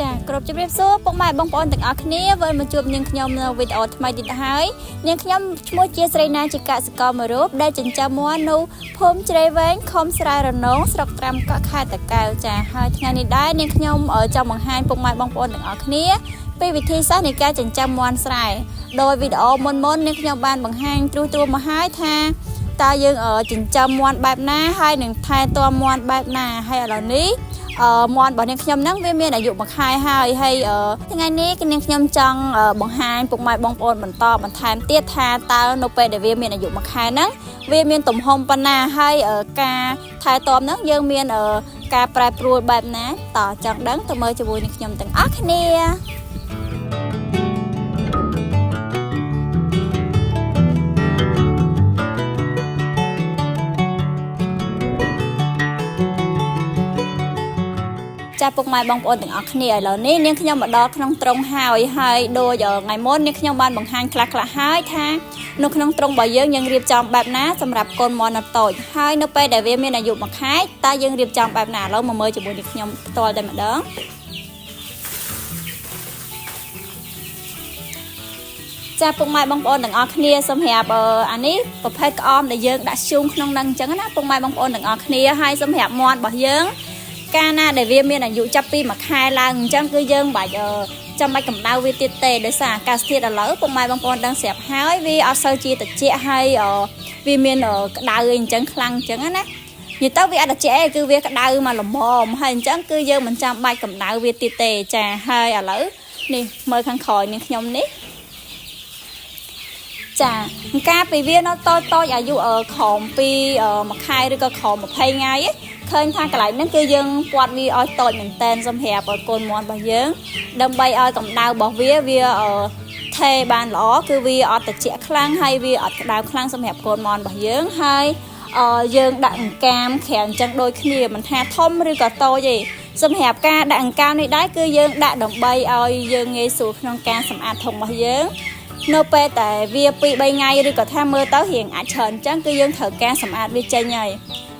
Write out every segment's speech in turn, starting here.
ចាគ្រប់ជម្រាបសួរពុកម៉ែបងប្អូនទាំងអស់គ្នាវិលមកជួបនាងខ្ញុំនៅវីដេអូថ្មីទៀតហើយនាងខ្ញុំឈ្មោះជាស្រីណាជាកសិករមួយរូបដែលចិញ្ចឹមមាន់នៅភូមិជ្រៃវែងឃុំស្រែរនងស្រុកត្រាំកក់ខេត្តតាកែវចាហើយថ្ងៃនេះដែរនាងខ្ញុំចង់បង្ហាញពុកម៉ែបងប្អូនទាំងអស់គ្នាពីវិធីសាស្ត្រនៃការចិញ្ចឹមមាន់ស្រែដោយវីដេអូមុននាងខ្ញុំបានបង្ហាញត្រួសមកហើយថាតើយើងចិញ្ចឹមមាន់បែបណាហើយនឹងថែទាំមាន់បែបណាហើយឥឡូវនេះមាន់របស់នាងខ្ញុំហ្នឹងវាមានអាយុ1ខែហើយថ្ងៃនេះនាងខ្ញុំចង់បង្ហាញពុកម៉ែបងប្អូនបន្តបន្ថែមទៀតថាតើនៅពេលដែលវាមានអាយុ1ខែហ្នឹងវាមានទំហំប៉ុណ្ណាហើយការថែទាំហ្នឹងយើងមានការប្រែប្រួលបែបណាតើចង់ដឹងទៅមើលជាមួយនាងខ្ញុំទាំងអស់គ្នាចាពុកម៉ែបងប្អូនទាំងអស់គ្នាឥឡូវនេះនាងខ្ញុំមកដល់ក្នុងទ្រុងហើយដូចថ្ងៃមុននាងខ្ញុំបានបង្ហាញខ្លះហើយថានៅក្នុងទ្រុងរបស់យើងរៀបចំបែបណាសម្រាប់កូនមាន់តូចហើយនៅពេលដែលវាមានអាយុ1ខែតើយើងរៀបចំបែបណាឥឡូវមកមើលជាមួយនាងខ្ញុំផ្ទាល់តែម្ដងចាពុកម៉ែបងប្អូនទាំងអស់គ្នាសម្រាប់អានេះប្រភេទក្អមដែលយើងដាក់ធ្យូងក្នុងហ្នឹងអញ្ចឹងណាពុកម៉ែបងប្អូនទាំងអស់គ្នាហើយសម្រាប់មាន់របស់យើងកាលណាដែលវាមានអាយុចាប់ពី1ខែឡើងអញ្ចឹងគឺយើងបាច់ចាំបាច់កម្ដៅវាទៀតទេដោយសារអាកាសធាតុឥឡូវពុកម៉ែបងប្អូនដឹងស្រាប់ហើយវាអត់សូវជាត្រជាក់ហើយវាមានក្ដៅអីអញ្ចឹងខ្លាំងអញ្ចឹងណានិយាយទៅវាអត់ត្រជាក់ទេគឺវាក្ដៅមកល្មមហើយអញ្ចឹងគឺយើងមិនចាំបាច់កម្ដៅវាទៀតទេចាហើយឥឡូវនេះមើលខាងក្រោយនាងខ្ញុំនេះចាការពីវានៅតូចអាយុក្រោមពី1ខែឬក៏ក្រោម20ថ្ងៃឃើញថាកន្លែងហ្នឹងគឺយើងពាត់វាឲ្យតូចមែនតែនសម្រាប់កូនមាន់របស់យើងដើម្បីឲ្យកម្ដៅរបស់វាថេបានល្អគឺវាអត់ត្រជាក់ខ្លាំងហើយវាអត់ក្ដៅខ្លាំងសម្រាប់កូនមាន់របស់យើងហើយយើងដាក់អង្កាមក្រាំងអញ្ចឹងដូចគ្នាមិនថាធំឬក៏តូចទេសម្រាប់ការដាក់អង្កាមនេះដែរគឺយើងដាក់ដើម្បីឲ្យយើងងាយស្រួលក្នុងការសម្អាតធុងរបស់យើងនៅពេលតែវា2-3ថ្ងៃឬក៏ថាមើលទៅរៀងអាចច្រើនអញ្ចឹងគឺយើងត្រូវការសម្អាតវាចេញហើយ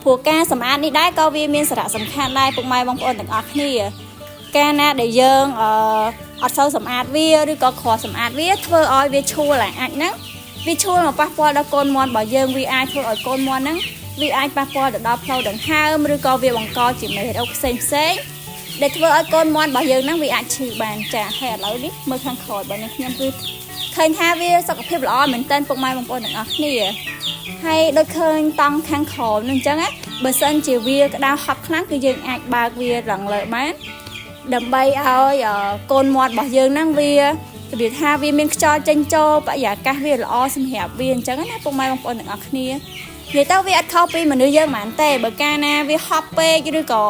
ព្រោះការសម្អាតនេះដែរក៏វាមានសារៈសំខាន់ដែរពុកម៉ែបងប្អូនទាំងអស់គ្នាកាលណាដែលយើងអត់សូវសម្អាតវាឬក៏ខកសម្អាតវាធ្វើឲ្យវាឈួលអាចហ្នឹងវាឈួលមកប៉ះពាល់ដល់កូនមាន់របស់យើងវាអាចធ្វើឲ្យកូនមាន់ហ្នឹងវាអាចប៉ះពាល់ទៅដល់ផ្លូវដង្ហើមឬក៏វាបង្កជាមេរោគផ្សេងដែលធ្វើឲ្យកូនមាន់របស់យើងហ្នឹងវាអាចឈឺបានចាហើយឥឡូវនេះមើលខាងក្រោយរបស់ខ្ញុំគឺឃើញថាវាសុខភាពល្អមែនទែនពុកម៉ែបងប្អូនទាំងអស់គ្នាហើយដូចឃើញតង់ខាងក្រោមហ្នឹងអញ្ចឹងណាបើសិនជាវាក្តៅហប់ខ្លាំងគឺយើងអាចបើកវាឡើងលើបានដើម្បីឲ្យកូនមាន់របស់យើងហ្នឹងវាថាវាមានខ្យល់ចេញចូលបរិយាកាសវាល្អសម្រាប់វាអញ្ចឹងណាពុកម៉ែបងប្អូនទាំងអស់គ្នានិយាយទៅវាអត់ខុសពីមនុស្សយើងហ្មងទេបើកាលណាវាហប់ពេកឬក៏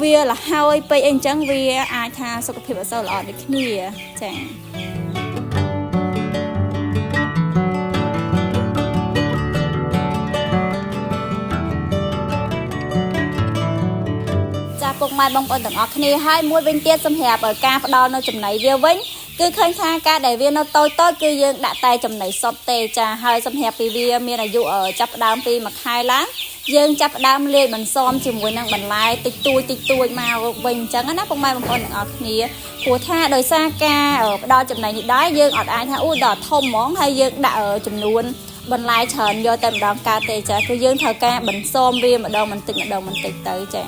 វាលហើយពេកអីអញ្ចឹងវាអាចថាសុខភាពអត់សូវល្អដូចគ្នាចាពុកម៉ែបងប្អូនទាំងអស់គ្នាហើយមួយវិញទៀតសម្រាប់ការផ្ដល់នៅចំណីវាវិញគឺឃើញថាការដែលវានៅតូចគឺយើងដាក់តែចំណីសុទ្ធទេចាហើយសម្រាប់ពីវាមានអាយុចាប់ផ្ដើមពី1ខែឡើងយើងចាប់ផ្ដើមលាយបន្សំជាមួយនឹងបន្លែតិចតួចមកវិញអញ្ចឹងណាពុកម៉ែបងប្អូនទាំងអស់គ្នាព្រោះថាដោយសារការផ្ដល់ចំណីនេះដែរយើងអត់អាចថាដល់ធំហ្មងហើយយើងដាក់ចំនួនបន្លែច្រើនយកតែម្ដងកើតទេចាគឺយើងត្រូវការបន្សំវាម្ដងបន្តិចទៅចា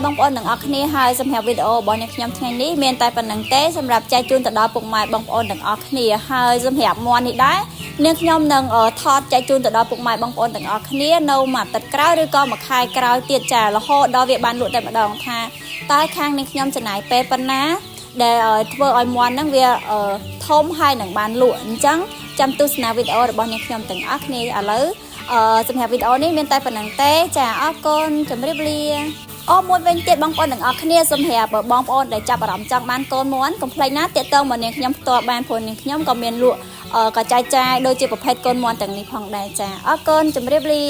បងប្អូនទាំងអស់គ្នាហើយសម្រាប់វីដេអូរបស់អ្នកខ្ញុំថ្ងៃនេះមានតែប៉ុណ្្នឹងទេសម្រាប់ចែកជូនទៅដល់ពុកម៉ែបងប្អូនទាំងអស់គ្នាហើយសម្រាប់មាន់នេះដែរនាងខ្ញុំនឹងថតចែកជូនទៅដល់ពុកម៉ែបងប្អូនទាំងអស់គ្នានៅមួយអាទិត្យក្រោយឬក៏មួយខែក្រោយទៀតចារហូតដល់វាបានលក់តែម្ដងថាតើខាងនាងខ្ញុំចំណាយពេលប៉ុណ្ណាដែលធ្វើឲ្យមាន់ហ្នឹងវាធំហើយនឹងបានលក់អញ្ចឹងចាំទស្សនាវីដេអូរបស់នាងខ្ញុំទាំងអស់គ្នាឥឡូវសម្រាប់វីដេអូនេះមានតែប៉ុណ្្នឹងទេចាអរគុណជម្រាបលា មួយវិញទៀតបងប្អូនទាំងអស់គ្នាសូមសម្រាប់បងប្អូនដែលចាប់អារម្មណ៍ចង់បានកូនមាន់កុំភ្លេចណាទាក់ទងមកនាងខ្ញុំផ្ទាល់បានព្រោះនាងខ្ញុំក៏មានលក់ក៏ចែកចាយដូចជាប្រភេទកូនមាន់ទាំងនេះផងដែរចាអរគុណជម្រាបលា